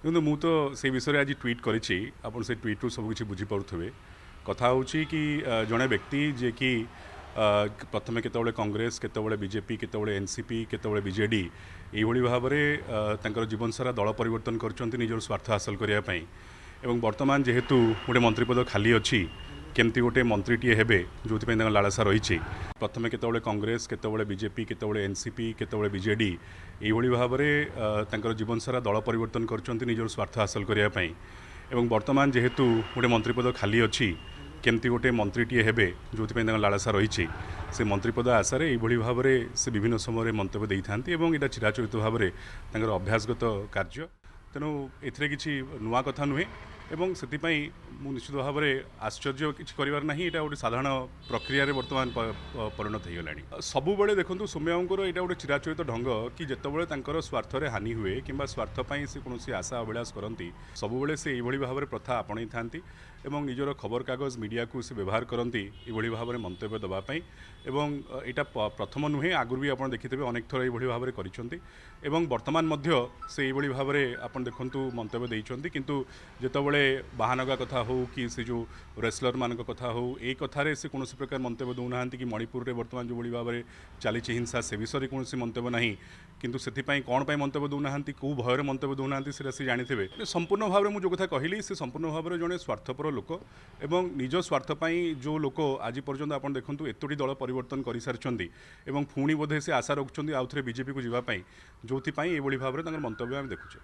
देखो मु तो से विषय आज ट्वीट करी आप से ट्वीट रू सबकि बुझीपे कथा हूँ कि जड़े व्यक्ति जे कि प्रथम केतबले कांग्रेस केतबले बीजेपी केतबले एनसीपी केतबले बीजेडी यही भाव में जीवन सारा दल परिवर्तन कर स्वार्थ हासिल करने एवं वर्तमान जेहेतु गोटे मंत्रीपद खाली अच्छी केमती गोटे मंत्रीटीए हेबे जो लालसा रही प्रथम केतबले कांग्रेस केतबले बीजेपी केतबले एनसीपी केतबले बीजेडी यही भाव में जीवन सारा दल परिवर्तन कर स्वार्थ हासिल करने एवं वर्तमान जेहेतु गोटे मंत्रीपद खाली अच्छी केमती गोटे मंत्रीटीए हेबे जो लालसा रही से मंत्रीपद आशार यही भाव में से विभिन्न समय मंतव्य देते हैं यहाँ चिराचरित भाव में अभ्यासगत कार्य तेणु ए किसी नुआ कथा नुहे एवं से निश्चित भाव में आश्चर्य किसी करार यहाँ गोटे साधारण प्रक्रिया बर्तमान परिणत हो गला सबुबले देखो सौम्यंकर यहाँ गोटे चिराचरित ढंग कि जितेबाला स्वार्थरे हानि हुए कि स्वार्थपाई से कौन आशा अभिलाष करती सबुबले से यही भाव में प्रथा आपणई था एवं निजर खबर कागज मीडिया को से व्यवहार करती ये भाव में मंतव्य देवाई एवं यहाँ प्रथम नुहे आगुरी भी आप देखिथे अनेक थर ये भाव में कर वर्तमान से ये भाव में आप देखु मंतव्य देते किंतु जितेबाला बाहानगा कथा हो कि से जो रेसलर मान कथा हो ये कथार से कौन प्रकार मंतव्य दौना कि मणिपुर में बर्तमान जो भाव में चली हिंसा से विषय कौन मंतव्य ना किंतु से कौन पर मंतव्य दौना कौ भयर मंतव्य दौना से जानी संपूर्ण भाव में मुझे कथा कहली से संपूर्ण भाव में जड़े स्वार्थपर लोक एवं निज स्वार्थपाई जो लोक आज पर्यंत आप देखते एतोटी दल परिवर्तन कर सारी पुणी बोधे से आशा रखुच्च आउ थे बीजेपी को जावाई जो भाव में मंतव्य आम देखुचे।